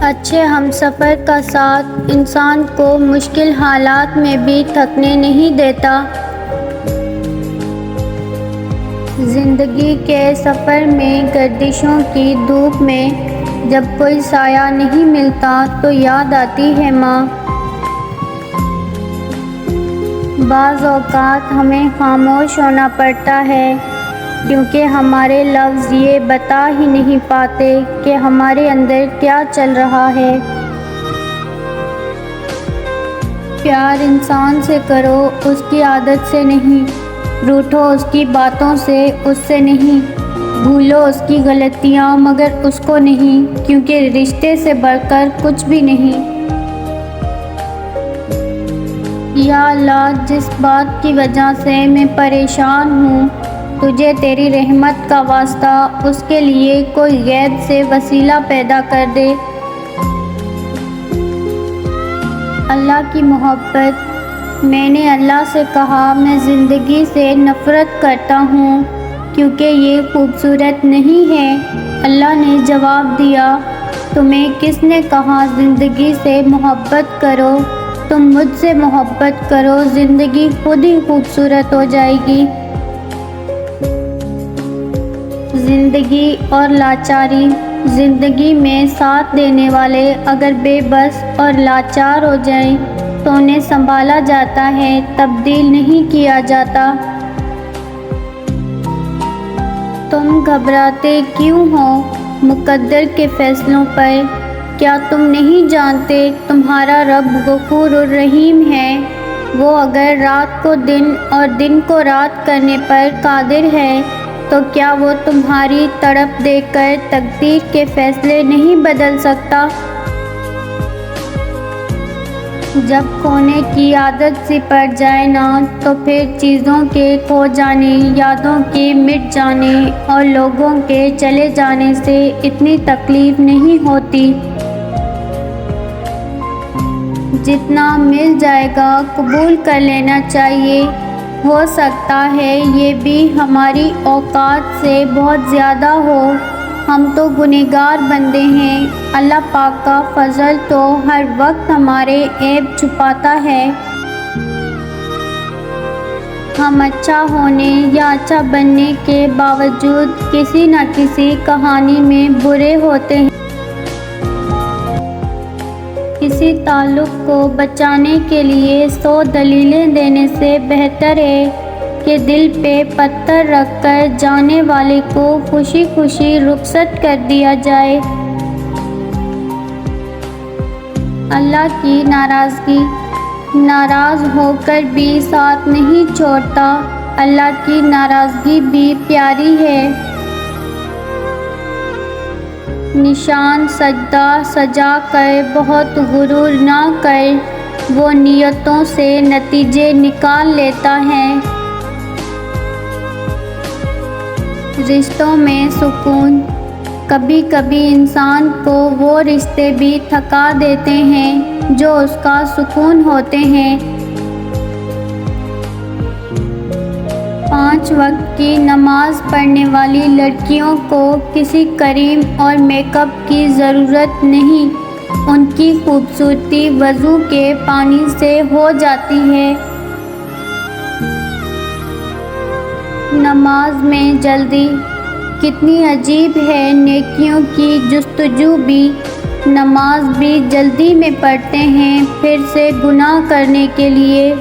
اچھے ہمسفر کا ساتھ انسان کو مشکل حالات میں بھی تھکنے نہیں دیتا۔ زندگی کے سفر میں گردشوں کی دھوپ میں جب کوئی سایہ نہیں ملتا تو یاد آتی ہے ماں۔ بعض اوقات ہمیں خاموش ہونا پڑتا ہے کیونکہ ہمارے لفظ یہ بتا ہی نہیں پاتے کہ ہمارے اندر کیا چل رہا ہے۔ پیار انسان سے کرو، اس کی عادت سے نہیں، روٹھو اس کی باتوں سے، اس سے نہیں، بھولو اس کی غلطیاں مگر اس کو نہیں، کیونکہ رشتے سے بڑھ کر کچھ بھی نہیں۔ یا اللہ، جس بات کی وجہ سے میں پریشان ہوں، تجھے تیری رحمت کا واسطہ اس کے لیے کوئی غیب سے وسیلہ پیدا کر دے۔ اللہ کی محبت۔ میں نے اللہ سے کہا میں زندگی سے نفرت کرتا ہوں کیونکہ یہ خوبصورت نہیں ہے۔ اللہ نے جواب دیا، تمہیں کس نے کہا زندگی سے محبت کرو؟ تم مجھ سے محبت کرو، زندگی خود ہی خوبصورت ہو جائے گی۔ زندگی اور لاچاری۔ زندگی میں ساتھ دینے والے اگر بے بس اور لاچار ہو جائیں تو انہیں سنبھالا جاتا ہے، تبدیل نہیں کیا جاتا۔ تم گھبراتے کیوں ہو مقدر کے فیصلوں پر؟ کیا تم نہیں جانتے تمہارا رب غفور الرحیم ہے؟ وہ اگر رات کو دن اور دن کو رات کرنے پر قادر ہے تو کیا وہ تمہاری تڑپ دیکھ کر تقدیر کے فیصلے نہیں بدل سکتا؟ جب کھونے کی عادت سی پڑ جائے نا تو پھر چیزوں کے کھو جانے، یادوں کے مٹ جانے اور لوگوں کے چلے جانے سے اتنی تکلیف نہیں ہوتی۔ جتنا مل جائے گا قبول کر لینا چاہیے۔ ہو سکتا ہے یہ بھی ہماری اوقات سے بہت زیادہ ہو، ہم تو گنہگار بندے ہیں۔ اللہ پاک کا فضل تو ہر وقت ہمارے عیب چھپاتا ہے۔ ہم اچھا ہونے یا اچھا بننے کے باوجود کسی نہ کسی کہانی میں برے ہوتے ہیں۔ کسی تعلق کو بچانے کے لیے 100 دلیلیں دینے سے بہتر ہے کہ دل پہ پتھر رکھ کر جانے والے کو خوشی خوشی رخصت کر دیا جائے۔ اللہ کی ناراضگی۔ ناراض ہو کر بھی ساتھ نہیں چھوڑتا۔ اللہ کی ناراضگی بھی پیاری ہے۔ نشان سجدہ سجا کر بہت غرور نہ کر، وہ نیتوں سے نتیجے نکال لیتا ہے۔ رشتوں میں سکون۔ کبھی کبھی انسان کو وہ رشتے بھی تھکا دیتے ہیں جو اس کا سکون ہوتے ہیں۔ 5 وقت کی نماز پڑھنے والی لڑکیوں کو کسی کریم اور میک اپ کی ضرورت نہیں، ان کی خوبصورتی وضو کے پانی سے ہو جاتی ہے۔ نماز میں جلدی۔ کتنی عجیب ہے نیکیوں کی جستجو بھی۔ نماز بھی جلدی میں پڑھتے ہیں پھر سے گناہ کرنے کے لیے۔